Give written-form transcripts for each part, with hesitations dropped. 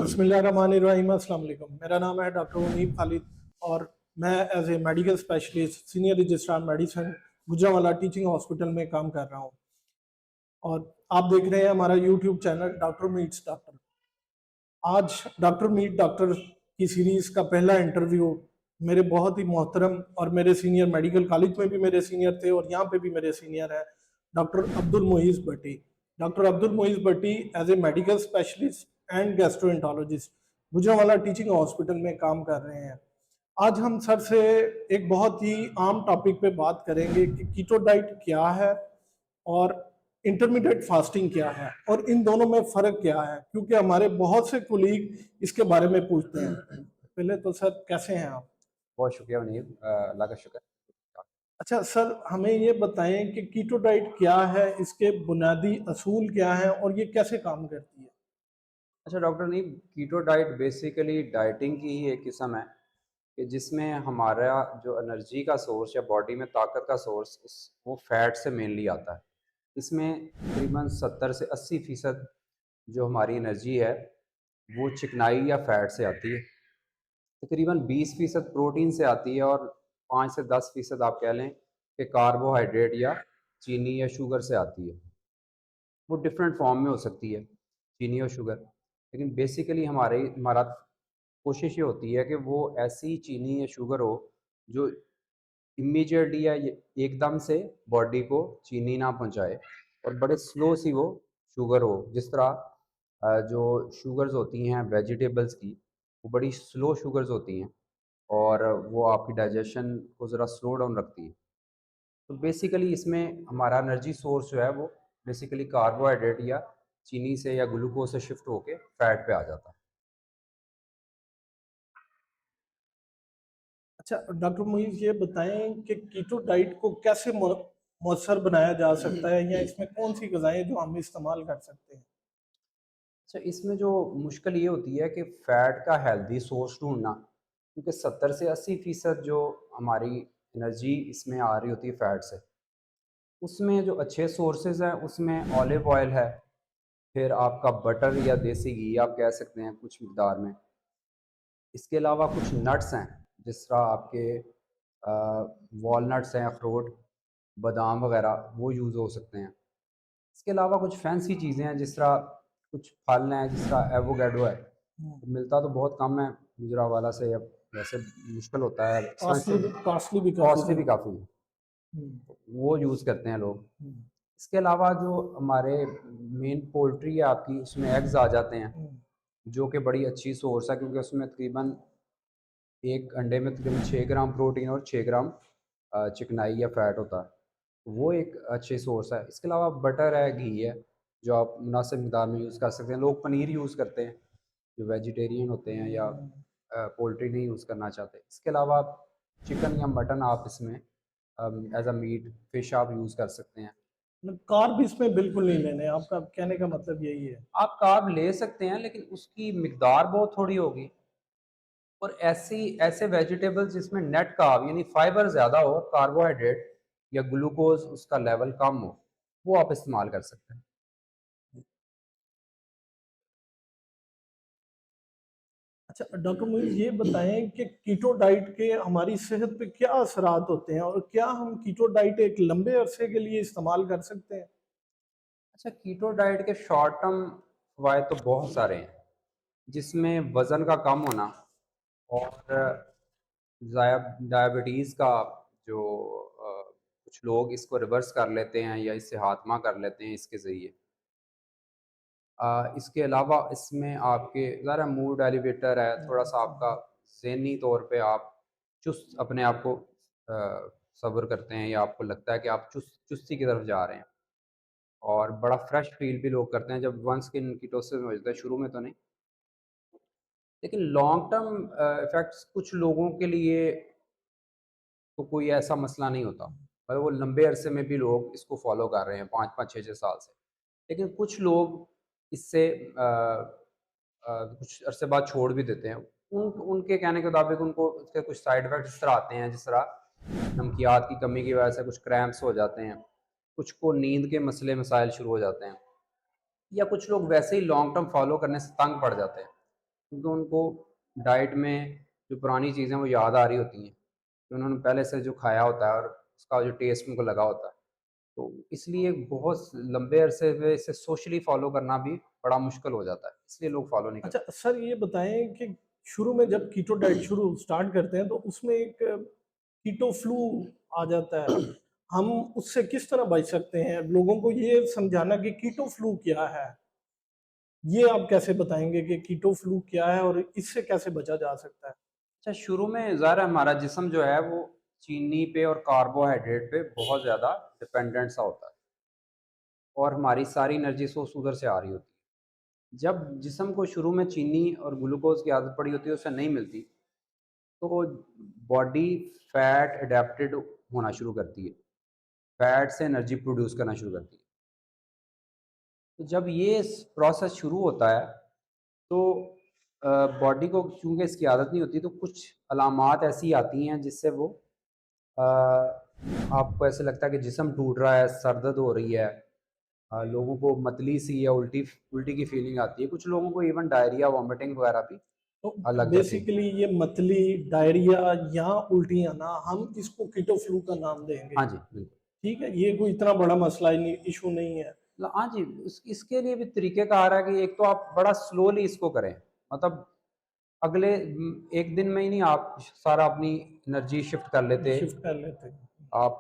बिस्मिल्लाहिर्रहमानिर्रहीम। अस्सलाम वालेकुम। मेरा नाम है डॉक्टर मुनीब खालिद और मैं as a medical specialist senior registrar medicine Gujranwala teaching hospital में काम कर रहा हूँ और आप देख रहे हैं हमारा YouTube channel doctor meets doctor. आज डॉक्टर मीट डॉक्टर की सीरीज का पहला इंटरव्यू मेरे बहुत ही मोहतरम और मेरे सीनियर मेडिकल कॉलेज में भी मेरे सीनियर थे और यहाँ पे भी मेरे सीनियर हैं doctor Abdul Moiz Bhatti. Doctor Abdul Moiz Bhatti as a medical specialist and gastroenterologist Gujranwala teaching hospital में काम कर रहे हैं। आज हम सर से एक बहुत ही आम टॉपिक पे बात करेंगे कि कीटो डाइट क्या है और इंटरमीडिएट फास्टिंग क्या है और इन दोनों में फ़र्क क्या है, क्योंकि हमारे बहुत से कुलीग इसके बारे में पूछते हैं। पहले तो सर कैसे हैं आप? बहुत शुक्रिया मुनीब, अल्लाह का शुक्र। अच्छा सर, हमें ये बताएं कि कीटो डाइट क्या है, इसके बुनियादी असूल क्या हैं और ये कैसे काम करती है? अच्छा doctor Munib, keto diet basically dieting की ही एक किस्म है कि जिसमें हमारा जो एनर्जी का सोर्स या बॉडी में ताकत का सोर्स वो फैट से मेनली आता है। इसमें तकरीबन 70 से 80% जो हमारी एनर्जी है वो चिकनाई या फैट से आती है। तकरीबन 20% प्रोटीन से आती है और 5 से 10% आप कह लें कि कार्बोहाइड्रेट या चीनी या शुगर से आती है। वो डिफरेंट फॉर्म में हो सकती है, चीनी और शुगर, लेकिन बेसिकली हमारा कोशिश ये होती है कि वो ऐसी चीनी या शुगर हो जो इमीडिएटली या एकदम से बॉडी को चीनी ना पहुंचाए और बड़े स्लो सी वो शुगर हो। जिस तरह जो शुगर्स होती हैं वेजिटेबल्स की, वो बड़ी स्लो शुगर्स होती हैं और वो आपकी डाइजेशन को ज़रा स्लो डाउन रखती है। तो बेसिकली इसमें हमारा एनर्जी सोर्स जो है वो बेसिकली कार्बोहाइड्रेट या चीनी से या ग्लूकोज से शिफ्ट होके फैट पे आ जाता है। अच्छा डॉक्टर मुइज़, ये बताएं कि कीटो डाइट को कैसे मौसर बनाया जा सकता है या इसमें कौन सी ग़िज़ाएँ जो हम इस्तेमाल कर सकते हैं? अच्छा, इसमें जो मुश्किल ये होती है कि फ़ैट का हेल्दी सोर्स ढूंढना, क्योंकि 70 से 80% जो हमारी एनर्जी इसमें आ रही होती है फ़ैट से, उसमें जो अच्छे सोर्सेज हैं उसमें ऑलिव ऑयल है, फिर आपका बटर या देसी घी आप कह सकते हैं कुछ मकदार में। इसके अलावा कुछ नट्स हैं, जिस तरह आपके वॉलनट्स हैं, अखरोट, बादाम वगैरह, वो यूज़ हो सकते हैं। इसके अलावा कुछ फैंसी चीज़ें हैं, जिस तरह कुछ फल हैं, जिस तरह एवोकाडो है। तो मिलता तो बहुत कम है गुजरावाला से, अब वैसे मुश्किल होता है एक्सपेंसिव, कॉस्टली भी काफ़ी कॉस्टली है। भी काफ़ी है, वो यूज़ करते हैं लोग। हम्म, इसके अलावा जो हमारे मेन पोल्ट्री है आपकी, उसमें एग्स आ जाते हैं, हम्म, जो कि बड़ी अच्छी सोर्स है, क्योंकि उसमें तकरीबन एक अंडे में तकरीबन 6 ग्राम प्रोटीन और 6 ग्राम चिकनाई या फैट होता है। वो एक अच्छी सोर्स है। इसके अलावा बटर है, घी है, जो आप मुनासिब मिकदार में यूज़ कर सकते हैं। लोग पनीर यूज़ करते हैं जो वेजिटेरियन होते हैं या पोल्ट्री नहीं यूज़ करना चाहते। इसके अलावा चिकन या मटन आप इसमें एज अ मीट फ़िश आप यूज़ कर सकते हैं। कार्ब इसमें बिल्कुल नहीं लेने, आपका कहने का मतलब यही है? आप कार्ब ले सकते हैं, लेकिन उसकी मिकदार बहुत थोड़ी होगी। और ऐसी ऐसे वेजिटेबल्स जिसमें नेट कार्ब यानी फाइबर ज़्यादा हो, कार्बोहाइड्रेट या ग्लूकोज उसका लेवल कम हो, वो आप इस्तेमाल कर सकते हैं। अच्छा डॉक्टर, मुझे ये बताएं कि कीटो डाइट के हमारी सेहत पे क्या असरात होते हैं और क्या हम कीटो डाइट एक लंबे अरसे के लिए इस्तेमाल कर सकते हैं? अच्छा, कीटो डाइट के शॉर्ट टर्म फ़वाइद तो बहुत सारे हैं, जिसमें वज़न का कम होना और डायबिटीज़ का जो कुछ लोग इसको रिवर्स कर लेते हैं या इससे खात्मा कर लेते हैं इसके ज़रिए। इसके अलावा इसमें आपके ज़रा मूड एलिवेटर है, थोड़ा-सा आपका ज़हनी तौर पे आप चुस्त अपने आप को सब्र करते हैं या आपको लगता है कि आप चुस्ती की तरफ जा रहे हैं और बड़ा फ्रेश फ़ील भी लोग करते हैं जब वंस की कीटोसिस में हो जाता है, शुरू में तो नहीं। लेकिन लॉन्ग टर्म इफ़ेक्ट्स कुछ लोगों के लिए तो कोई ऐसा मसला नहीं होता। मतलब वो लंबे अरसे में भी लोग इसको फ़ॉलो कर रहे हैं 5-5, 6-6 साल से। लेकिन कुछ लोग इससे कुछ अरसे बाद छोड़ भी देते हैं। उनके कहने के मुताबिक उनको इसके कुछ साइड इफ़ेक्ट इस तरह आते हैं, जिस तरह नमकियात की कमी की वजह से कुछ क्रैम्प्स हो जाते हैं, कुछ को नींद के मसले मसाइल शुरू हो जाते हैं, या कुछ लोग वैसे ही लॉन्ग टर्म फ़ॉलो करने से तंग पड़ जाते हैं। क्योंकि उनको डाइट में जो पुरानी चीज़ें वो याद आ रही होती हैं, कि उन्होंने पहले से जो खाया होता है और उसका जो टेस्ट उनको लगा होता है। तो इसलिए बहुत लंबे अरसे में इसे सोशली फ़ॉलो करना भी बड़ा मुश्किल हो जाता है, इसलिए लोग फ़ॉलो नहीं अच्छा करते। सर, ये बताएं कि शुरू में जब कीटो डाइट शुरू स्टार्ट करते हैं तो उसमें एक कीटो फ्लू आ जाता है। हम उससे किस तरह बच सकते हैं? लोगों को ये समझाना कि कीटो फ्लू क्या है, ये आप कैसे बताएंगे कि कीटो फ्लू क्या है और इससे कैसे बचा जा सकता है? अच्छा, शुरू में ज़ाहिर है हमारा जिस्म जो है वो चीनी पे और कार्बोहाइड्रेट पे बहुत ज़्यादा डिपेंडेंट सा होता है, और हमारी सारी एनर्जी सोर्स उधर से आ रही होती है। जब जिस्म को शुरू में चीनी और ग्लूकोज़ की आदत पड़ी होती है, उसे नहीं मिलती, तो बॉडी फैट अडेप्टेड होना शुरू करती है, फैट से एनर्जी प्रोड्यूस करना शुरू करती है। तो जब ये प्रोसेस शुरू होता है, तो बॉडी को चूँकि इसकी आदत नहीं होती, तो कुछ अलामात ऐसी आती हैं जिससे वो आपको ऐसे लगता है कि जिस्म टूट रहा है, सर दर्द हो रही है, लोगों को मतली सी या उल्टी उल्टी की फीलिंग आती है, कुछ लोगों को इवन डायरिया, वॉमिटिंग वगैरह भी तो लग जाती है। बेसिकली ये मतली, डायरिया या उल्टी आना, हम इसको कीटो फ्लू का नाम देंगे। हाँ जी, बिल्कुल। ठीक है, ये कोई इतना बड़ा मसला ही नहीं, इशू नहीं है। हाँ जी, इसके लिए भी तरीक़ेकार है कि एक तो आप बड़ा स्लोली इसको करें। मतलब अगले 1 दिन में ही नहीं आप सारा अपनी एनर्जी शिफ्ट कर लेते, शिफ्ट कर लेते हैं। आप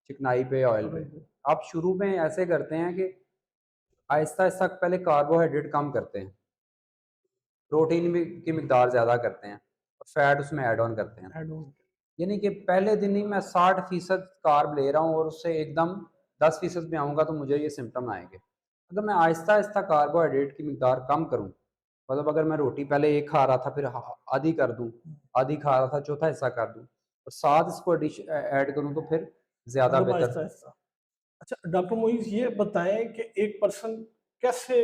चिकनाई पे, ऑयल पे। राइट। आप शुरू में ऐसे करते हैं कि आहिस्ता-आहिस्ता पहले कार्बोहाइड्रेट कम करते हैं, प्रोटीन भी की मिकदार ज़्यादा करते हैं और फैट उसमें ऐड ऑन करते हैं। Add on. यानी कि पहले दिन ही मैं 60% कार्ब ले रहा हूँ और उससे एकदम 10% पे आऊँगा तो मुझे ये सिम्पटम आएँगे। अगर मैं आहिस्ता-आहिस्ता कार्बोहाइड्रेट की मिकदार कम करूँ, मतलब अगर मैं रोटी पहले 1 खा रहा था, फिर आधी कर दूँ, आधी खा रहा था, चौथा हिस्सा कर दूँ और साथ इसको ऐड करूँ, तो फिर ज़्यादा मतलब बेहतर। आहिस्ता-आहिस्ता। अच्छा डॉक्टर मोइज़, ये बताएँ कि एक पर्सन कैसे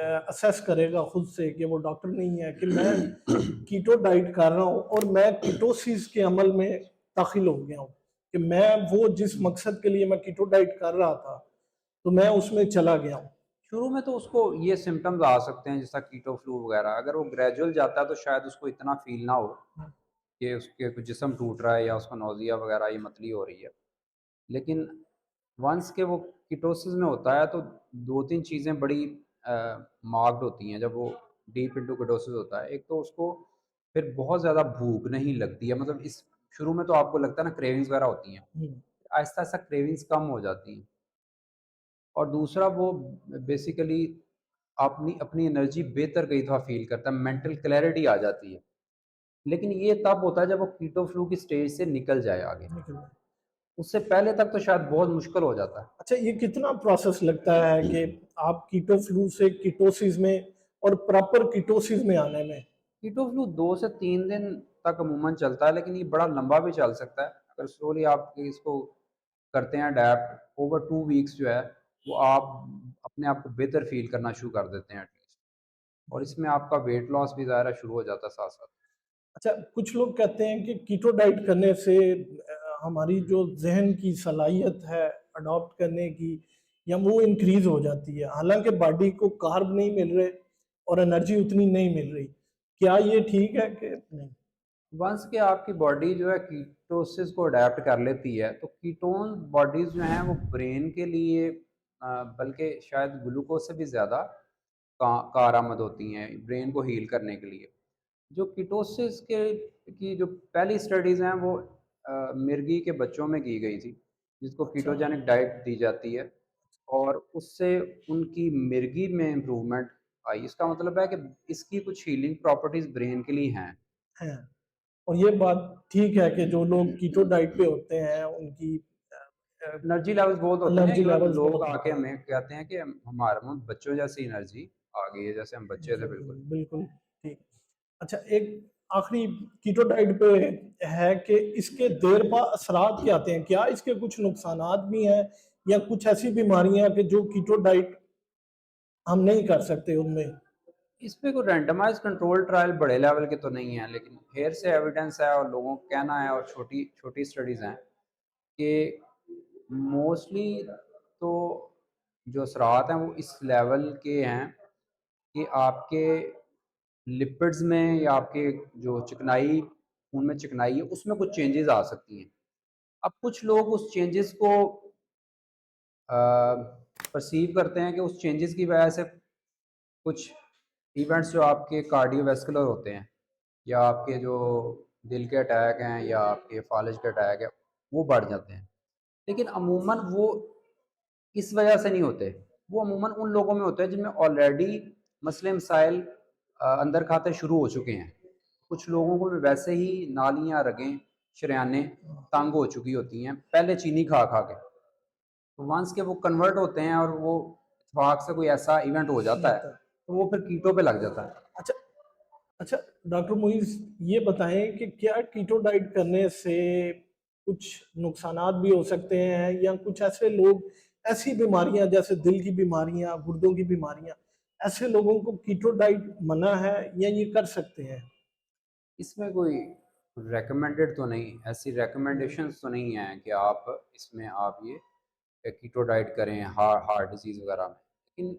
असेस करेगा खुद से कि वो डॉक्टर नहीं है कि मैं कीटो डाइट कर रहा हूँ और मैं कीटोसिस के अमल में दाखिल हो गया हूँ, कि मैं वो जिस मकसद के लिए मैं कीटो डाइट कर रहा था, तो मैं उसमें चला गया हूँ। शुरू में तो उसको ये सिम्पटम्स आ सकते हैं जैसा कीटो फ्लू वगैरह। अगर वो ग्रेजुअल जाता है तो शायद उसको इतना फ़ील ना हो कि उसके कुछ जिस्म टूट रहा है या उसको नौज़िया वगैरह ये मतली हो रही है। लेकिन वंस के वो कीटोसिस में होता है तो 2-3 चीज़ें बड़ी मार्क्ड होती हैं जब वो डीप इंटू कीटोसिस होता है। एक तो उसको फिर बहुत ज़्यादा भूख नहीं लगती है, मतलब इस शुरू में तो आपको लगता है ना क्रेविंग्स वगैरह होती हैं। हुँ, आहिस्ता-आहिस्ता क्रेविंग्स कम हो जाती हैं। और दूसरा वो बेसिकली अपनी अपनी एनर्जी बेहतर कई दफ़ा फ़ील करता है, मेंटल क्लैरिटी आ जाती है। लेकिन ये तब होता है जब वो कीटो फ्लू की स्टेज से निकल जाए आगे। निकल गया। उससे पहले तक तो शायद बहुत मुश्किल हो जाता है। अच्छा, ये कितना प्रोसेस लगता है कि आप कीटो फ्लू से कीटोसिस में और प्रॉपर कीटोसिस में आने में? कीटो फ्लू 2 से 3 दिन तक अमूमन चलता है, लेकिन ये बड़ा लंबा भी चल सकता है। अगर स्लोली आप इसको करते हैं अडैप्ट, ओवर 2 वीक्स जो है, वो आप अपने आप को बेहतर फ़ील करना शुरू कर देते हैं एटलीस्ट, और इसमें आपका वेट लॉस भी ज़ाहिर है शुरू हो जाता है साथ-साथ। अच्छा, कुछ लोग कहते हैं कि कीटो डाइट करने से हमारी जो ज़हन की सलाहियत है अडॉप्ट करने की, या वो इंक्रीज़ हो जाती है। हालाँकि बॉडी को कार्ब नहीं मिल रहे और एनर्जी उतनी नहीं मिल रही। क्या ये ठीक है कि नहीं? वंस कि आपकी बॉडी जो है कीटोसिस को अडैप्ट कर लेती है, तो कीटोन बॉडीज़ जो हैं वो ब्रेन के लिए बल्कि शायद ग्लूकोज से भी ज़्यादा कारआमद होती हैं ब्रेन को हील करने के लिए। जो कीटोसिस के की जो पहली स्टडीज़ हैं वो मिर्गी के बच्चों में की गई थी, जिसको अच्छा, कीटोजेनिक डाइट दी जाती है, और उससे उनकी मिर्गी में इम्प्रूवमेंट आई। इसका मतलब है कि इसकी कुछ हीलिंग प्रॉपर्टीज़ ब्रेन के लिए हैं। है। और ये बात ठीक है कि जो लोग कीटो डाइट पे होते हैं उनकी एनर्जी लेवल्स बहुत होते हैं, एनर्जी इवन लेवल्स लोग बहुत आके होते हैं। हमें कहते हैं कि हमारे में बच्चों जैसी एनर्जी आ गई है, जैसे हम बच्चे थे बिल्कुल, बिल्कुल। बिल्कुल, ठीक। अच्छा, एक आखिरी कीटो डाइट पे है कि इसके देर पा असरात क्या आते हैं? क्या इसके कुछ नुकसानात भी हैं या कुछ ऐसी बीमारियाँ कि जो कीटो डाइट हम नहीं कर सकते उनमें? इस पे कोई रैंडमाइज़्ड कंट्रोल ट्रायल बड़े लेवल के तो नहीं है, लेकिन हेर से एविडेंस है और लोगों का कहना है, और छोटी-छोटी स्टडीज़ हैं कि मोस्टली तो जो असरात हैं वो इस लेवल के हैं कि आपके लिपिड्स में या आपके जो चिकनाई, खून में चिकनाई है, उसमें कुछ चेंजेस आ सकती हैं। अब कुछ लोग उस चेंजेस को परसीव करते हैं कि उस चेंजेस की वजह से कुछ इवेंट्स जो आपके कार्डियोवैस्कुलर होते हैं या आपके जो दिल के अटैक हैं या आपके फालिज के अटैक है, वो बढ़ जाते हैं। लेकिन अमूमन वो इस वजह से नहीं होते, वो अमूमन उन लोगों में होते हैं जिनमें ऑलरेडी मसले मसाइल अंदर खाते शुरू हो चुके हैं। कुछ लोगों को भी वैसे ही नालियाँ, रगें, शरेयानें तंग हो चुकी होती हैं पहले चीनी खा खा के। तो वंस के वो कन्वर्ट होते हैं और वो इत्तेफाक से कोई ऐसा इवेंट हो जाता है, होता है। तो वो फिर कीटो पे लग जाता है। अच्छा, अच्छा डॉक्टर मुइज़, ये बताएं कि क्या कीटो डाइट करने से कुछ नुकसानात भी हो सकते हैं, या कुछ ऐसे लोग, ऐसी बीमारियां जैसे दिल की बीमारियां, गुर्दों की बीमारियां, ऐसे लोगों को कीटो डाइट मना है या ये कर सकते हैं? इसमें कोई रिकमेंडेड तो नहीं, ऐसी हम्म, रिकमेंडेशंस तो नहीं है कि आप इसमें आप ये कीटो डाइट करें हार्ट डिजीज़ वगैरह में। लेकिन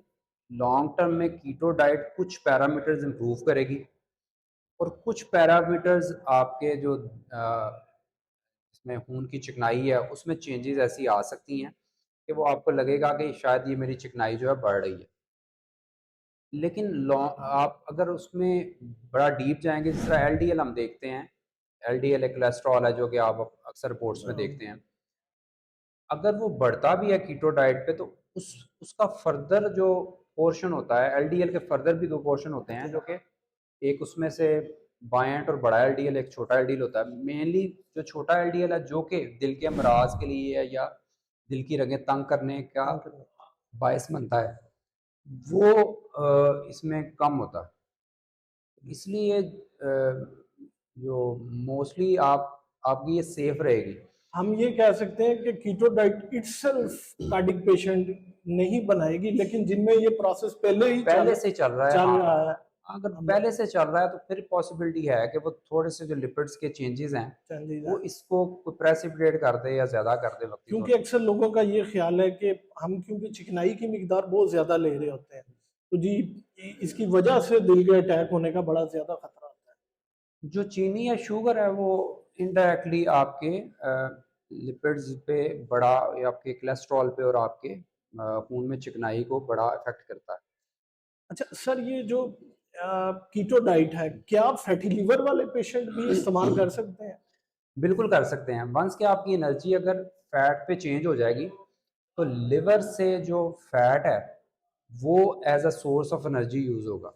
लॉन्ग टर्म में कीटो डाइट कुछ पैरामीटर्स इम्प्रूव करेगी और कुछ पैरामीटर्स आपके जो इसमें खून की चिकनाई है उसमें चेंजेस ऐसी आ सकती हैं कि वो आपको लगेगा कि शायद ये मेरी चिकनाई जो है बढ़ रही है। लेकिन आप अगर उसमें बड़ा डीप जाएंगे, जिस तरह एलडीएल हम देखते हैं, एलडीएल एक कोलेस्ट्रॉल है जो कि आप अक्सर रिपोर्ट्स में देखते हैं। अगर वो बढ़ता भी है कीटो डाइट पे, तो उसका फर्दर जो पोर्शन होता है, एलडीएल के फर्दर भी दो पोर्शन होते हैं, जो कि एक उसमें से बायां एंड और बड़ा एलडीएल, एक छोटा एलडीएल होता है। मेनली जो छोटा एलडीएल है जो कि दिल के अमराज के लिए है या दिल की रगें तंग करने का बायस बनता है, वो इसमें कम होता है। इसलिए जो मोस्टली आप आपकी ये सेफ रहेगी। हम ये कह सकते हैं कि keto diet itself cardiac patient नहीं बनाएगी, लेकिन जिनमें ये प्रोसेस पहले ही पहले से चल रहा है, चल हाँ। रहा है, अगर हम पहले से चल रहा है तो फिर पॉसिबिलिटी है कि वो थोड़े से जो लिपिड्स के चेंजेस हैं चंदीदा वो है। इसको प्रेसिपिटेट कर दे या ज़्यादा कर दे वक्ती तौर क्योंकि पे। अक्सर लोगों का ये ख्याल है कि हम क्योंकि चिकनाई की मिकदार बहुत ज्यादा ले रहे होते हैं, तो जी इसकी वजह से दिल के अटैक होने का बड़ा ज्यादा खतरा होता जो चीनी या शुगर है वो इनडायरेक्टली आपके लिपिड्स पे बड़ा, या आपके कोलेस्ट्रॉल पे और आपके खून में चिकनाई को बड़ा इफेक्ट करता है। है। अच्छा सर, ये जो कीटो डाइट है, क्या फैटी लिवर वाले पेशेंट भी इस्तेमाल कर सकते हैं? बिल्कुल कर सकते हैं। वंस के आपकी एनर्जी अगर फैट पे चेंज हो जाएगी, तो लिवर से जो फैट है वो as a source of energy use होगा।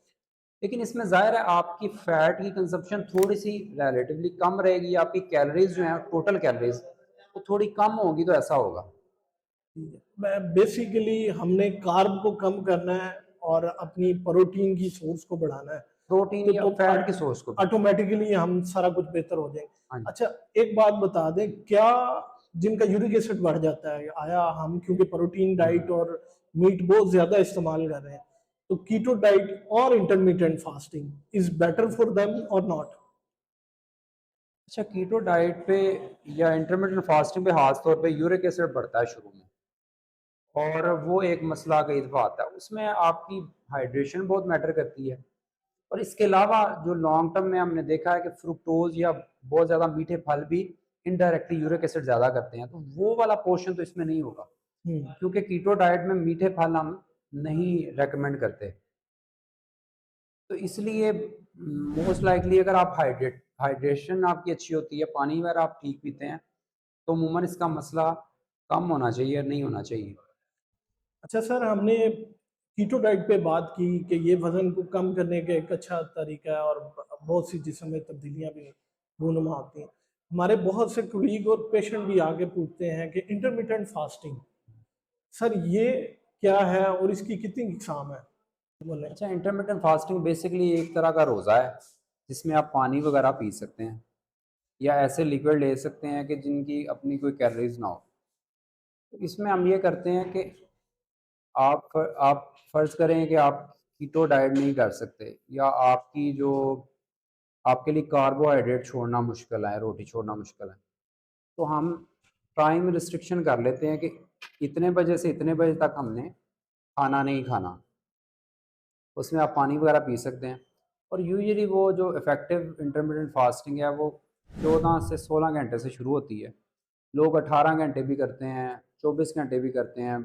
लेकिन इसमें ज़ाहिर है आपकी फ़ैट की कंजप्शन थोड़ी सी रिलेटिवली कम रहेगी, आपकी कैलोरीज जो हैं टोटल कैलोरीज वो थोड़ी कम होगी, तो ऐसा होगा। बेसिकली हमने कार्ब को कम करना है और अपनी प्रोटीन की सोर्स को बढ़ाना है, प्रोटीन या तो फैट की सोर्स को भी। ऑटोमेटिकली हम सारा कुछ बेहतर हो जाएंगे। हाँ जी। अच्छा, एक बात बता दें, क्या जिनका यूरिक एसिड बढ़ जाता है, आया हम क्योंकि प्रोटीन डाइट हम्म। और मीट बहुत ज्यादा इस्तेमाल कर रहे हैं, तो कीटो डाइट और intermediate fasting is better for them or not? अच्छा, कीटो डाइट पे या इंटरमीडिएट फास्टिंग पे खास तौर पे यूरिक एसिड बढ़ता है शुरू में, और वो एक मसला कई दफ़ा आता है। उसमें आपकी हाइड्रेशन बहुत मैटर करती है, और इसके अलावा जो लॉन्ग टर्म में हमने देखा है कि फ्रुक्टोज या बहुत ज़्यादा मीठे फल भी इनडायरेक्टली यूरिक एसिड ज़्यादा करते हैं, तो वो वाला पोर्शन तो इसमें नहीं होगा, हम्म। क्योंकि कीटो डाइट में मीठे फल हम नहीं रेकमेंड करते। तो इसलिए मोस्ट लाइकली अगर आप हाइड्रेशन आपकी अच्छी होती है, पानी वगैरह आप ठीक पीते हैं, तो अमूमन इसका मसला कम होना चाहिए, नहीं होना चाहिए। अच्छा सर, हमने कीटो डाइट पे बात की कि ये वजन को कम करने का एक अच्छा तरीका है और बहुत सी जिस्म में तब्दीलियां भी रूनुमा होती हैं। हमारे बहुत से कुलीग और पेशेंट भी आके पूछते हैं कि इंटरमिटेंट फास्टिंग, सर ये क्या है और इसकी कितनी इकसाम है? बोले। अच्छा, इंटरमिटेंट फास्टिंग बेसिकली एक तरह का रोज़ा है जिसमें आप पानी वगैरह पी सकते हैं या ऐसे लिक्विड ले सकते हैं कि जिनकी अपनी कोई कैलोरीज ना हो। तो इसमें हम ये करते हैं कि आप फ़र्ज़ करें कि आप कीटो डाइट नहीं कर सकते, या आपकी जो आपके लिए कार्बोहाइड्रेट छोड़ना मुश्किल है, रोटी छोड़ना मुश्किल है, तो हम टाइम रिस्ट्रिक्शन कर लेते हैं कि इतने बजे से इतने बजे तक हमने खाना नहीं खाना। उसमें आप पानी वगैरह पी सकते हैं, और यूजुअली वो जो इफ़ेक्टिव इंटरमिटेंट फास्टिंग है वो 14 से 16 घंटे से शुरू होती है। लोग 18 घंटे भी करते हैं, 24 घंटे भी करते हैं,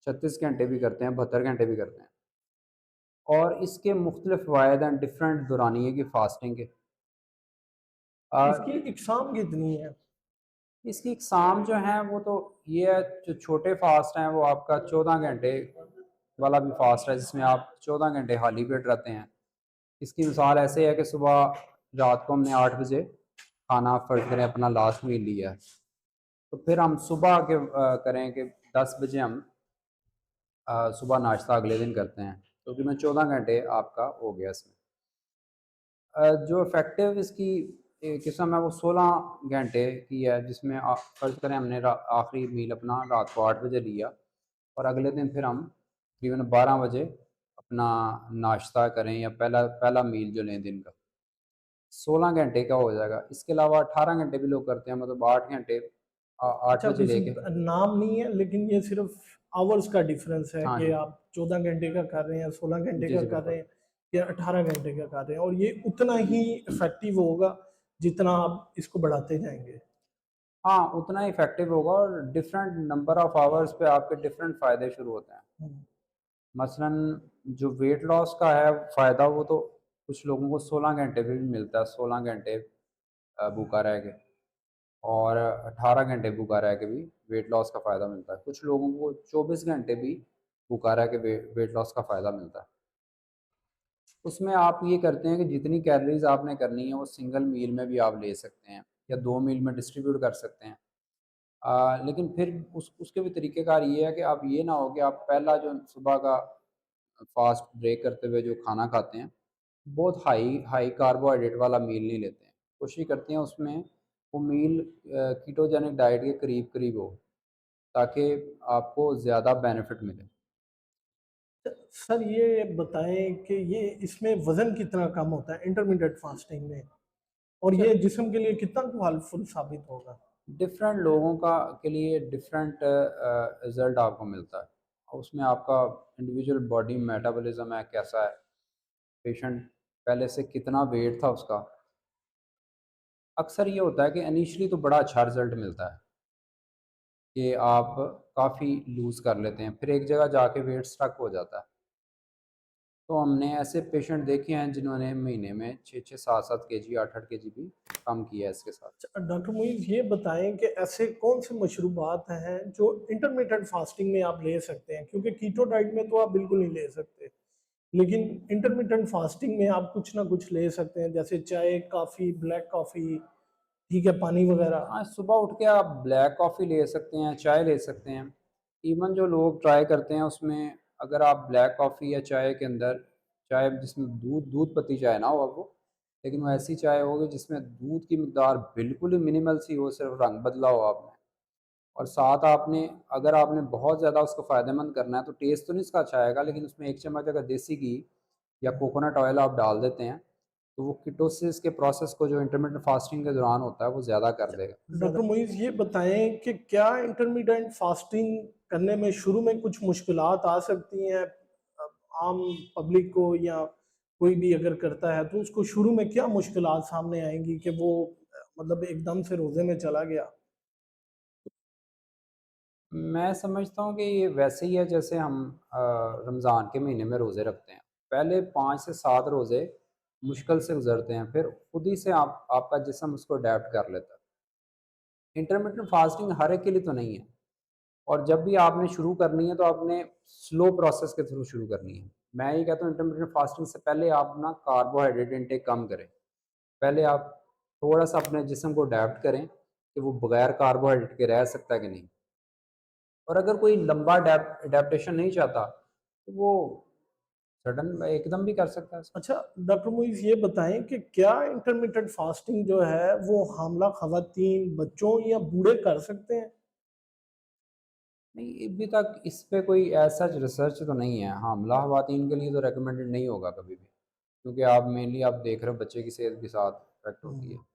36 घंटे भी करते हैं, 72 घंटे भी करते हैं। और इसके मुख्तलिफ फ़वाइद हैं डिफरेंट दौरानिए की फ़ास्टिंग के। इसकी इकसाम कितनी है? इसकी इकसाम जो हैं वो तो ये है, जो छोटे फ़ास्ट हैं वो आपका 14 घंटे वाला भी फ़ास्ट है जिसमें आप 14 घंटे खाली पेट रहते हैं। इसकी मिसाल ऐसे है कि सुबह रात को हमने 8 बजे खाना फ़र्ज़ करें अपना लास्ट मील लिया है, तो फिर हम सुबह के करें कि 10 बजे हम सुबह नाश्ता अगले दिन करते हैं, तो तकरीबन 14 घंटे आपका हो गया इसमें। जो इफ़ेक्टिव इसकी किस्म है वो 16 घंटे की है, जिसमें फ़र्ज़ करें हमने आखिरी मील अपना रात को 8 बजे लिया और अगले दिन फिर हम तकरीबन 12 बजे अपना नाश्ता करें या पहला पहला मील जो लें दिन का, 16 घंटे का हो जाएगा। इसके अलावा 18 घंटे भी लोग करते हैं, मतलब 8 घंटे 8 अच्छा, बजे किसी लेके। नाम नहीं है, लेकिन ये सिर्फ आवर्स का डिफरेंस है हाँ कि जी। आप 14 घंटे का कर रहे हैं, 16 घंटे जी, का जी, कर रहे बिल्कुल। हैं या 18 घंटे का कर रहे हैं, और ये उतना ही इफेक्टिव होगा जितना आप इसको बढ़ाते जाएंगे। हाँ, उतना ही इफ़ेक्टिव होगा और डिफरेंट नंबर ऑफ़ आवर्स पे आपके डिफरेंट फ़ायदे शुरू होते हैं। हम्म। मसलन जो वेट लॉस का है फ़ायदा वो तो कुछ लोगों को 16 घंटे पे भी मिलता है, 16 घंटे भूखा रह के और 18 घंटे भूखा रह के भी वेट लॉस का फ़ायदा मिलता है। कुछ लोगों को 24 घंटे भी भूखा रह के वेट लॉस का फ़ायदा मिलता है। उसमें आप ये करते हैं कि जितनी कैलोरीज़ आपने करनी है वो सिंगल मील में भी आप ले सकते हैं या 2 मील में डिस्ट्रीब्यूट कर सकते हैं। लेकिन फिर उसके भी तरीक़ेकार ये है कि आप ये ना हो कि आप पहला जो सुबह का फ़ास्ट ब्रेक करते हुए जो खाना खाते हैं, बहुत हाई हाई कार्बोहाइड्रेट वाला मील नहीं लेते हैं। कोशिश करते हैं उसमें वो मील कीटोजेनिक डाइट के करीब-करीब हो, ताकि आपको ज़्यादा बेनिफिट मिले। सर ये बताएं कि ये इसमें वजन कितना कम होता है इंटरमीडिएट फास्टिंग में, और अच्छा, ये जिस्म के लिए कितना हेल्पफुल साबित होगा? डिफरेंट लोगों का के लिए डिफरेंट रिज़ल्ट आपको मिलता है। और उसमें आपका इंडिविजुअल बॉडी मेटाबॉलिज़्म है कैसा है, पेशेंट पहले से कितना वेट था उसका। अक्सर ये होता है कि इनिशियली तो बड़ा अच्छा रिज़ल्ट मिलता है कि आप काफ़ी लूज़ कर लेते हैं, फिर एक जगह जाके वेट स्टक हो जाता है। तो हमने ऐसे पेशेंट देखे हैं जिन्होंने महीने में 6-6, 7-7 केजी, 8-8 केजी भी कम किया है इसके साथ। डॉक्टर मुइज़ ये बताएं कि ऐसे कौन से मशरूबात हैं जो इंटरमीडिएट फास्टिंग में आप ले सकते हैं, क्योंकि कीटो डाइट में तो आप बिल्कुल नहीं ले सकते, लेकिन इंटरमीडिएट फास्टिंग में आप कुछ ना कुछ ले सकते हैं, जैसे चाय, कॉफ़ी, ब्लैक कॉफ़ी, ठीक है, पानी वगैरह। हाँ, सुबह उठ के आप ब्लैक कॉफ़ी ले सकते हैं, चाय ले सकते हैं। इवन जो लोग ट्राई करते हैं उसमें अगर आप ब्लैक कॉफ़ी या चाय के अंदर चाय जिसमें दूध दूध पत्ती चाय ना हो वो, लेकिन वो ऐसी चाय होगी जिसमें दूध की मिकदार बिल्कुल ही मिनिमल सी हो, सिर्फ रंग बदला हो आपने। और साथ आपने अगर आपने बहुत ज़्यादा उसको फ़ायदेमंद करना है तो टेस्ट तो नहीं इसका अच्छा आएगा, लेकिन उसमें 1 चम्मच अगर देसी घी या कोकोनट ऑयल आप डाल देते हैं, तो वो कीटोसिस के प्रोसेस को जो इंटरमिटेंट फास्टिंग के दौरान होता है वो ज़्यादा कर देगा। डॉक्टर मुइज़ ये बताएं कि क्या इंटरमीडिएट फास्टिंग करने में शुरू में कुछ मुश्किलात आ सकती हैं आम पब्लिक को, या कोई भी अगर करता है तो उसको शुरू में क्या मुश्किलात सामने आएंगी कि वो मतलब एकदम से रोज़े में चला गया? मैं समझता हूँ कि ये वैसे ही है जैसे हम रमज़ान के महीने में रोज़े रखते हैं। पहले 5 से 7 रोज़े मुश्किल से गुज़रते हैं, फिर खुद ही से आप आपका जिस्म उसको अडैप्ट कर लेता है। इंटरमिटेंट फास्टिंग हर एक के लिए तो नहीं है, और जब भी आपने शुरू करनी है तो आपने स्लो प्रोसेस के थ्रू शुरू करनी है। मैं ये कहता हूँ इंटरमिटेंट फास्टिंग से पहले आप ना कार्बोहाइड्रेट इंटेक कम करें। पहले आप थोड़ा-सा अपने जिस्म को अडैप्ट करें कि वो बगैर कार्बोहाइड्रेट के रह सकता है कि नहीं। और अगर कोई लंबा एडेप्टेशन नहीं चाहता, तो वो सडन एकदम भी कर सकता है इसको। अच्छा, डॉक्टर मुइज़ ये बताएं कि क्या इंटरमिटेंट फास्टिंग जो है वो हामला ख़वातीन, बच्चों या बूढ़े कर सकते हैं? नहीं, अभी तक इस पे कोई ऐसा रिसर्च तो नहीं है। हामला ख़वातीन के लिए तो रिकमेंडेड नहीं होगा कभी भी, क्योंकि आप मेनली आप देख रहे हो बच्चे की सेहत के साथ इफ़ेक्ट होती है। हुँ।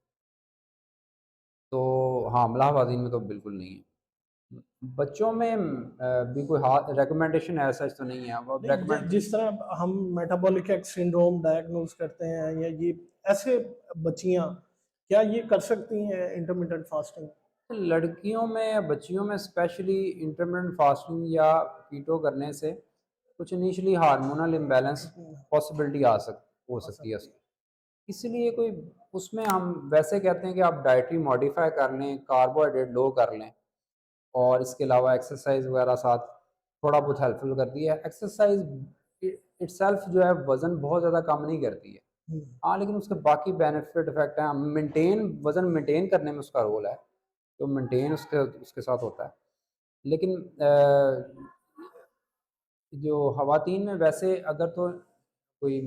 तो हामला ख़वातीन में तो बिल्कुल नहीं है। बच्चों में भी कोई रिकमेंडेशन ऐसा तो नहीं है, वो नहीं, रेकमेंड। जिस तरह हम मेटाबॉलिक एक्ट सिंड्रोम डायग्नोज करते हैं या ये ऐसे बच्चियां क्या ये कर सकती हैं इंटरमिटेंट फास्टिंग? लड़कियों में या बच्चियों में स्पेशली इंटरमिटेंट फास्टिंग या कीटो करने से कुछ इनिशियली हार्मोनल इम्बैलेंस पॉसिबिलिटी हो आ सकती है सकती है। उसकी। इसलिए कोई उसमें हम वैसे कहते हैं कि आप डाइटरी मॉडिफाई कर लें, कार्बोहाइड्रेट लो कर लें, और इसके अलावा एक्सरसाइज वगैरह साथ थोड़ा बहुत हेल्पफुल करती है। एक्सरसाइज इटसेल्फ जो है वज़न बहुत ज़्यादा कम नहीं करती है। हम्म, हाँ, लेकिन उसके बाकी बेनिफिट इफेक्ट हैं, मेंटेन वज़न मेंटेन करने में उसका रोल है, तो मेंटेन उसके उसके साथ होता है। लेकिन जो ख़वातीन में वैसे अगर तो कोई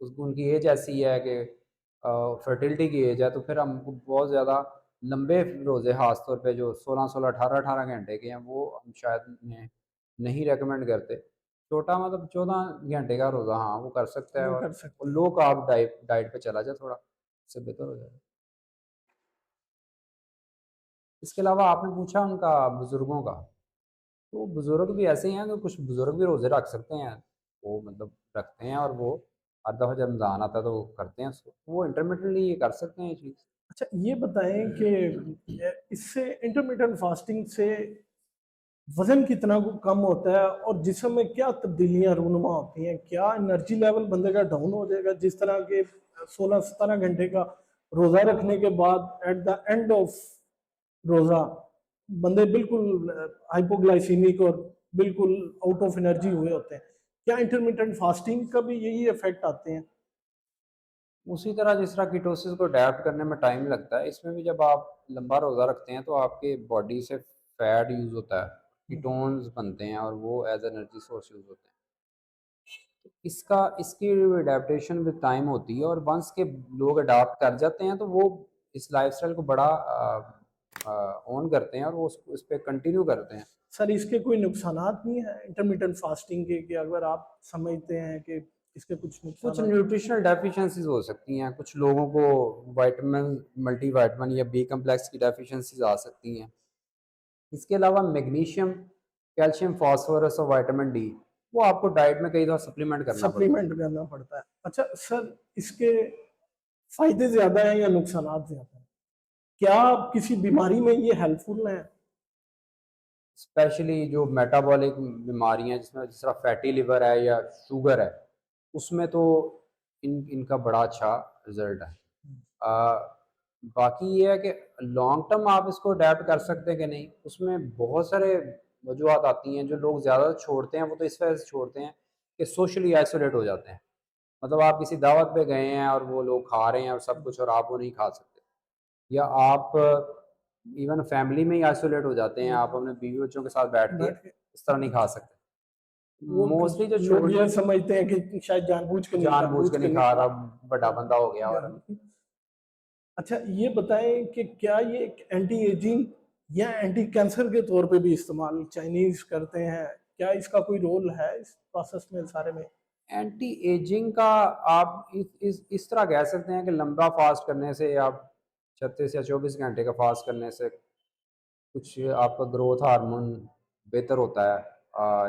उसको उनकी एज ऐसी है कि फर्टिलिटी की एज है, तो फिर हमको बहुत ज़्यादा लंबे रोज़े ख़ास तौर पे जो 16-16, 18-18 घंटे के हैं, वो हम शायद नहीं रेकमेंड करते। छोटा मतलब 14 घंटे का रोज़ा हाँ, वो कर सकता है, वो कर और सकते हैं। लो कार्ब डाइट डाइट पे चला जाए थोड़ा, इससे बेहतर हो जाएगा। इसके अलावा आपने पूछा उनका बुज़ुर्गों का, तो बुज़ुर्ग भी ऐसे ही हैं कि कुछ बुज़ुर्ग भी रोज़े रख सकते हैं। वो मतलब रखते हैं, और वो हर दफ़ा जब रमज़ान आता है तो वो करते हैं उसको। वो इंटरमिटेंटली ये कर सकते हैं ये चीज़। अच्छा, ये बताएं कि इससे इंटरमिटेंट फास्टिंग से वजन कितना कम होता है और जिस्म में क्या तब्दीलियां रूनुमा होती हैं? क्या एनर्जी लेवल बंदे का डाउन हो जाएगा जिस तरह के 16-17 घंटे का रोजा रखने के बाद एट द एंड ऑफ रोजा बंदे बिल्कुल हाइपोग्लाइसीमिक और बिल्कुल आउट ऑफ एनर्जी हुए होते हैं? क्या इंटरमिटेंट फास्टिंग का भी यही इफेक्ट आते हैं? उसी तरह जिस तरह कीटोसिस को अडैप्ट करने में टाइम लगता है, इसमें भी जब आप लंबा रोज़ा रखते हैं तो आपके बॉडी से फैट यूज़ होता है, कीटोन्स बनते हैं, और वो एज एनर्जी सोर्स यूज़ होते हैं। तो इसकी अडेप्टेशन विद टाइम होती है, और वंस के लोग अडॉप्ट कर जाते हैं तो वो इस लाइफस्टाइल को बड़ा ऑन करते हैं, और वो उस पे कंटिन्यू करते हैं। सर, इसके कोई नुकसानात नहीं है इंटरमिटेंट फास्टिंग के कि अगर आप समझते हैं कि इसके कुछ कुछ नुकसानात? न्यूट्रिशनल डेफिशिएंसीज हो सकती हैं, कुछ लोगों को विटामिन, मल्टीविटामिन या बी कम्प्लेक्स की डेफिशिएंसीज आ सकती हैं। इसके अलावा मैग्नीशियम, कैल्शियम, फास्फोरस और विटामिन डी, वो आपको डाइट में कई दफ़ा सप्लीमेंट करना पड़ता है। सप्लीमेंट करना पड़ता है। अच्छा सर, इसके फायदे ज्यादा हैं या नुकसानात ज्यादा हैं? क्या किसी बीमारी में ये हेल्पफुल है? स्पेशली जो मेटाबॉलिक बीमारियां, जिसमें जिस तरह फैटी लिवर है या शुगर है, उसमें तो इनका बड़ा अच्छा रिजल्ट है। आ, बाकी ये है कि लॉन्ग टर्म आप इसको अडेप्ट कर सकते हैं कि नहीं, उसमें बहुत सारे वजूहत आती हैं। जो लोग ज़्यादा छोड़ते हैं वो तो इस वजह से छोड़ते हैं कि सोशली आइसोलेट हो जाते हैं। मतलब आप किसी दावत पे गए हैं और वो लोग खा रहे हैं और सब कुछ, और आप वो नहीं खा सकते, या आप इवन फैमिली में ही आइसोलेट हो जाते हैं, आप अपने बीवी बच्चों के साथ बैठ के बैठ के इस तरह नहीं खा सकते। वो मोस्टली जो लोग छोड़ ये समझते हैं कि शायद जानबूझ के जानबूझ के नहीं नहीं खा खा रहा, बड़ा बंदा हो गया। रहा। और अच्छा, ये बताएं कि क्या ये एंटी एजिंग या एंटी कैंसर के तौर पे भी इस्तेमाल चाइनीज करते हैं? क्या इसका कोई रोल है इस प्रोसेस में सारे में? एंटी एजिंग का आप इस तरह कह सकते हैं कि लंबा फास्ट करने से, आप 36 या 24 घंटे का फास्ट करने से कुछ आपका ग्रोथ हार्मोन बेहतर होता है,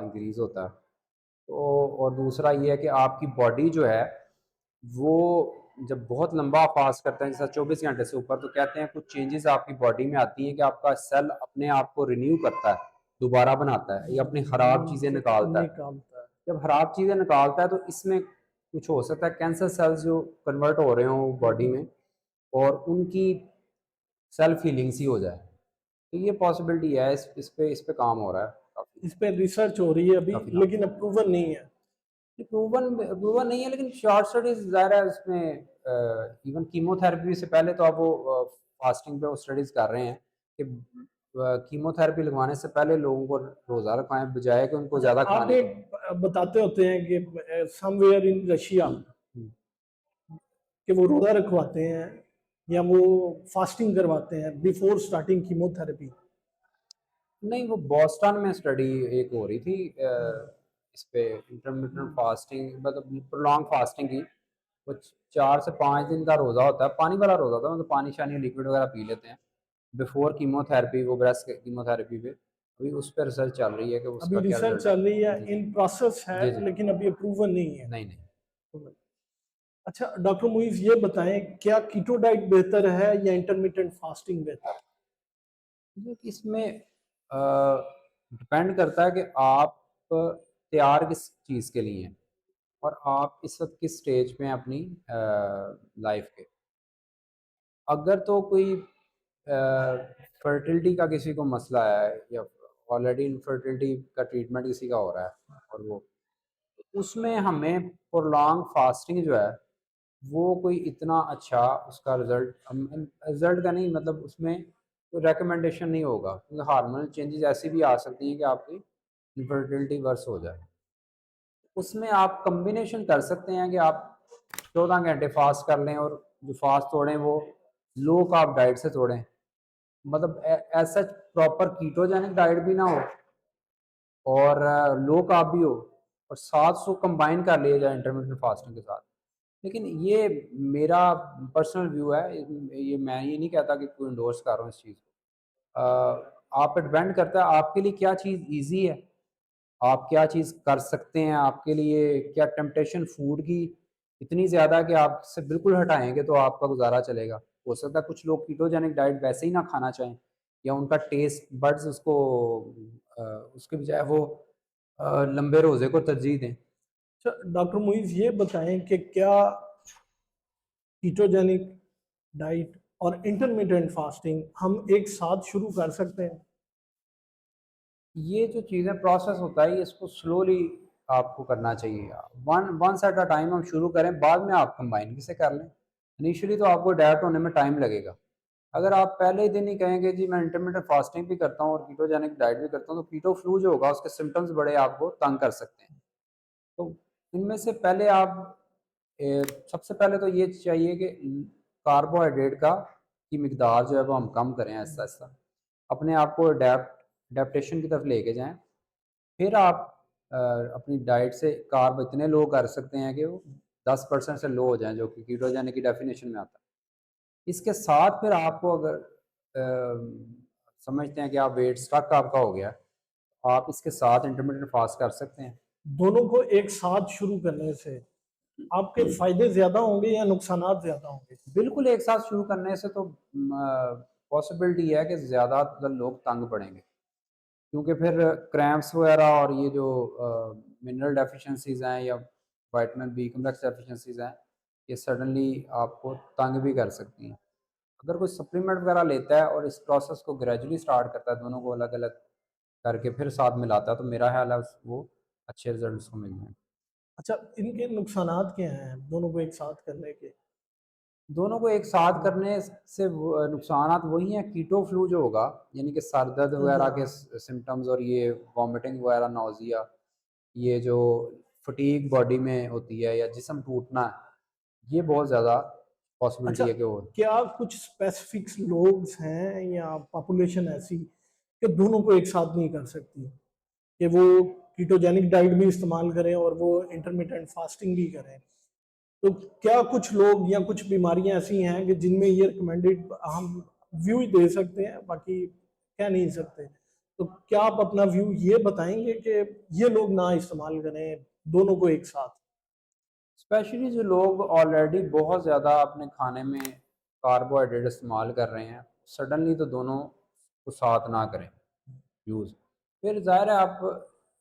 इंक्रीज होता है। तो और दूसरा ये है कि आपकी बॉडी जो है वो जब बहुत लंबा फास्ट करते हैं, जैसा 24 घंटे से ऊपर, तो कहते हैं कुछ चेंजेस आपकी बॉडी में आती हैं कि आपका सेल अपने आप को रिन्यू करता है, दोबारा बनाता है, या अपनी खराब चीज़ें निकालता है। निकालता है। जब खराब चीज़ें निकालता है तो इसमें कुछ हो सकता है कैंसर सेल्स जो कन्वर्ट हो रहे हों बॉडी में, और उनकी सेल्फ हीलिंग सी हो जाए। तो ये पॉसिबिलिटी है, इस पे काम हो रहा है काफ़ी। इस पे रिसर्च हो रही है अभी, काफ़ी हाँ, लेकिन अप्रूवल नहीं है। प्रूवन प्रूवन नहीं है, लेकिन शॉर्ट स्टडीज ज़ाहिर है इसमें। इवन कीमोथेरेपी से पहले तो अब वो फास्टिंग पे वो स्टडीज़ कर रहे हैं कि कीमोथेरेपी लगवाने से पहले लोगों को रोज़ा रखवाएं, बजाय कि उनको अच्छा, ज़्यादा आप खाने के। एक बताते होते हैं कि समवेयर इन रशिया हम्म। कि वो रोजा रखवाते हैं या वो फास्टिंग करवाते हैं बिफोर स्टार्टिंग कीमोथेरेपी। नहीं, वो बोस्टन में स्टडी एक हो रही थी इस पे इंटरमिटेंट फास्टिंग, मतलब प्रोलॉन्ग फास्टिंग की। वो 4 से 5 दिन का रोज़ा होता है, पानी वाला रोज़ा था, मतलब पानी शानी लिक्विड वगैरह पी लेते हैं, बिफोर कीमोथेरेपी, वो ब्रेस्ट कीमोथेरेपी पे अभी उस पर रिसर्च चल रही है कि अभी उसका क्या रिसर्च रिजल्ट है। चल रही है, जी जी। इन प्रोसेस है, जी जी। लेकिन अभी अप्रूवल नहीं है। नहीं नहीं। अच्छा डॉक्टर मुइज़ ये बताएं, क्या कीटो डाइट बेहतर है या इंटरमिटेंट फास्टिंग बेहतर है? देखिए, इसमें डिपेंड करता है कि आप तैयार किस चीज़ के लिए हैं और आप इस वक्त किस स्टेज पे हैं अपनी लाइफ के। अगर तो कोई फर्टिलिटी का किसी को मसला है या ऑलरेडी इनफर्टिलिटी का ट्रीटमेंट किसी का हो रहा है और वो उसमें हमें प्रोलॉन्ग फास्टिंग जो है वो कोई इतना अच्छा उसका रिजल्ट का नहीं, मतलब उसमें कोई रिकमेंडेशन नहीं होगा, क्योंकि हार्मोनल चेंजेस ऐसी भी आ सकती हैं कि आपकी इनफर्टिलिटी वर्स हो जाए। उसमें आप कॉम्बिनेशन कर सकते हैं कि आप 14 घंटे फास्ट कर लें और जो फास्ट तोड़ें वो लो कार्ब डाइट से तोड़ें, मतलब ऐसा प्रॉपर कीटोजेनिक डाइट भी ना हो और लो कार्ब भी हो, और साथ उसको कंबाइन कर लिया जाए इंटरमिटेंट फास्टिंग के साथ। लेकिन ये मेरा पर्सनल व्यू है, ये मैं ये नहीं कहता कि कोई इंडोर्स कर रहा हूँ इस चीज़ को। आप पे डिपेंड करता है आपके लिए क्या चीज़ ईजी है, आप क्या चीज़ कर सकते हैं, आपके लिए क्या टेम्पटेशन फूड की इतनी ज़्यादा है कि आप इससे बिल्कुल हटाएंगे तो आपका गुजारा चलेगा। हो सकता है कुछ लोग कीटोजेनिक डाइट वैसे ही ना खाना चाहें, या उनका टेस्ट बड्स उसको उसके बजाय वो लंबे रोज़े को तरजीह दें। अच्छा डॉक्टर मुइज़ ये बताएं कि क्या कीटोजेनिक डाइट और इंटरमिटेंट फास्टिंग हम एक साथ शुरू कर सकते हैं? ये जो चीज़ें प्रोसेस होता है, ये इसको स्लोली आपको करना चाहिए। वंस एट अ टाइम हम शुरू करें, बाद में आप कंबाइन किसे कर लें। इनिशियली तो आपको अडैप्ट होने में टाइम लगेगा। अगर आप पहले ही दिन ही कहेंगे जी मैं इंटरमिटेंट फास्टिंग भी करता हूँ और कीटोजेनिक डाइट भी करता हूँ, तो कीटो फ्लू जो होगा उसके सिम्टम्स बड़े आपको तंग कर सकते हैं। तो इनमें से पहले आप सबसे पहले तो ये चाहिए कि कार्बोहाइड्रेट का की मिकदार जो है वो हम कम करें आहिस्ता आहिस्ता, अपने आप को अडेप्टेशन की तरफ लेके जाएं। फिर आप अपनी डाइट से कार्ब इतने लो कर सकते हैं कि वो 10% से लो हो जाएं, जो कि कीटोजेनिक की डेफिनेशन में आता है। इसके साथ फिर आपको अगर समझते हैं कि आप वेट स्टक आपका हो गया, आप इसके साथ इंटरमीडिएट फास्ट कर सकते हैं। दोनों को एक साथ शुरू करने से आपके फायदे ज्यादा होंगे या नुकसानात ज्यादा होंगे? बिल्कुल एक साथ शुरू करने से तो पॉसिबिलिटी है कि ज़्यादा लोग तंग पड़ेंगे, क्योंकि फिर क्रैम्प्स वगैरह और ये जो मिनरल डेफिशिएंसीज़ हैं या विटामिन बी कॉम्प्लेक्स डेफिशिएंसीज़ हैं, ये सडनली आपको तंग भी कर सकती हैं। अगर कोई सप्लीमेंट वगैरह लेता है और इस प्रोसेस को ग्रेजुअली स्टार्ट करता है, दोनों को अलग अलग करके फिर साथ मिलाता है, तो मेरा ख्याल है वो अच्छे रिजल्ट उसको मिल जाएंगे। अच्छा, इनके नुकसानात क्या हैं दोनों को एक साथ करने के? दोनों को एक साथ करने से नुकसानात वही हैं, कीटो फ्लू जो होगा, यानी कि सर दर्द वगैरह के सिम्टम्स और ये वॉमिटिंग वगैरह, नाउजिया, ये जो फटीग बॉडी में होती है या जिस्म टूटना है, ये बहुत ज़्यादा अच्छा, पॉसिबिलिटी है कि वो। क्या कुछ स्पेसिफिक लोग हैं या पॉपुलेशन ऐसी कि दोनों को एक साथ नहीं कर सकती, कि वो कीटोजेनिक डाइट भी इस्तेमाल करें और वो इंटरमिटेंट फास्टिंग भी करें? तो क्या कुछ लोग या कुछ बीमारियां ऐसी हैं कि जिनमें ये रिकमेंडेड हम व्यू ही दे सकते हैं, बाकी कह नहीं सकते? तो क्या आप अपना व्यू ये बताएंगे कि ये लोग ना इस्तेमाल करें दोनों को एक साथ? स्पेशली जो लोग ऑलरेडी बहुत ज़्यादा अपने खाने में कार्बोहाइड्रेट इस्तेमाल कर रहे हैं, सडनली तो दोनों को साथ ना करें यूज़। फिर ज़ाहिर है आप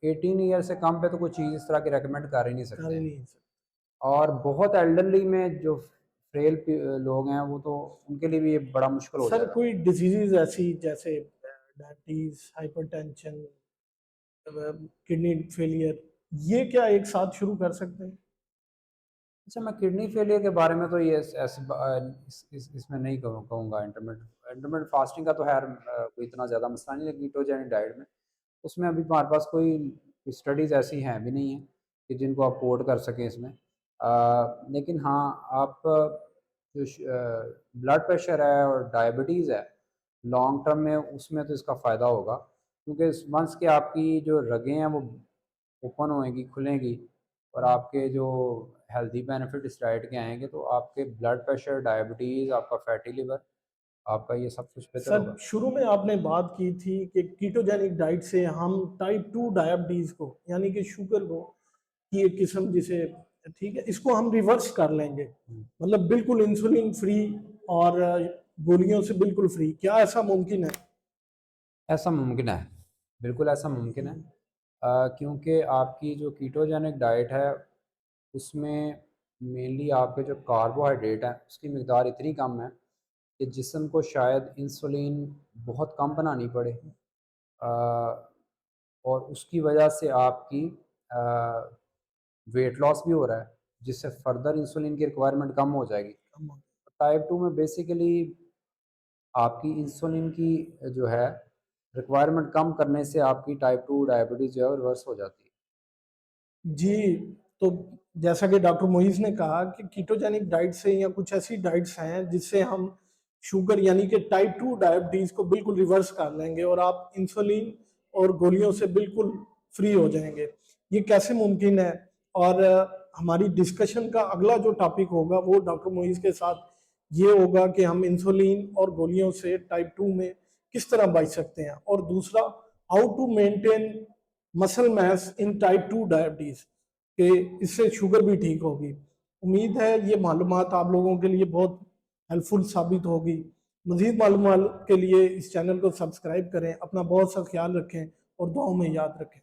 18 ईयर से कम पे तो कोई चीज़ इस तरह की रेकमेंड कर ही नहीं कर सकते ही हैं। नहीं सकते। और बहुत एल्डरली में जो फ्रेल लोग हैं वो तो उनके लिए भी ये बड़ा मुश्किल हो सर जाएगा। कोई डिजीजेज ऐसी जैसे डायबिटीज, हाइपरटेंशन, किडनी फेलियर, ये क्या एक साथ शुरू कर सकते हैं? अच्छा, मैं किडनी फेलियर के बारे में तो ये इसमें नहीं कहूँगा। इंटरमिटेंट फास्टिंग का तो खैर कोई इतना ज़्यादा मसला नहीं, लेकिन कीटोजेनिक डाइट में उसमें अभी हमारे पास कोई स्टडीज़ ऐसी हैं भी नहीं है कि जिनको आप कोट कर सकें इसमें। लेकिन हाँ, आप जो ब्लड प्रेशर है और डायबिटीज़ है, लॉन्ग टर्म में उसमें तो इसका फ़ायदा होगा, क्योंकि वंस के आपकी जो रगें हैं वो ओपन होएंगी, खुलेंगी, और आपके जो हेल्दी बेनिफिट इस डाइट के आएंगे, तो आपके ब्लड प्रेशर, डायबिटीज़, आपका फैटी लिवर, आपका ये सब कुछ बेहतर सर होगा। शुरू में आपने बात की थी कि कीटोजेनिक डाइट से हम टाइप 2 डायबिटीज को यानी कि शुगर को की एक किस्म जिसे ठीक है इसको हम रिवर्स कर लेंगे, हम्म, मतलब बिल्कुल इंसुलिन फ्री और गोलियों से बिल्कुल फ्री, क्या ऐसा मुमकिन है? ऐसा मुमकिन है, बिल्कुल ऐसा मुमकिन है। क्योंकि आपकी जो कीटोजेनिक डाइट है उसमें मेनली आपके जो कार्बोहाइड्रेट है उसकी मकदार इतनी कम है कि जिस्म को शायद इंसुलिन बहुत कम बनानी पड़े, अ, और उसकी वजह से आपकी वेट लॉस भी हो रहा है, जिससे फर्दर इंसुलिन की रिक्वायरमेंट कम हो जाएगी। टाइप 2 में बेसिकली आपकी इंसुलिन की जो है रिक्वायरमेंट कम करने से आपकी टाइप 2 डायबिटीज़ जो है रिवर्स हो जाती है। जी, तो जैसा कि डॉक्टर मोइज़ ने कहा कि कीटोजेनिक डाइट से या कुछ ऐसी डाइट्स हैं जिससे हम शुगर यानी कि टाइप 2 डायबिटीज़ को बिल्कुल रिवर्स कर लेंगे और आप इंसुलिन और गोलियों से बिल्कुल फ्री हो जाएँगे। ये कैसे मुमकिन है? और हमारी डिस्कशन का अगला जो टॉपिक होगा वो डॉक्टर मोइज़ के साथ ये होगा कि हम इंसुलिन और गोलियों से टाइप 2 में किस तरह बच सकते हैं? और दूसरा, how to maintain muscle mass in type 2 diabetes कि इससे शुगर भी ठीक होगी। उम्मीद है ये मालूमात आप लोगों के लिए बहुत हेल्पफुल साबित होगी। मज़ीद मालूमात के लिए इस चैनल को सब्सक्राइब करें, अपना बहुत सा ख्याल रखें और दुआओं में याद रखें।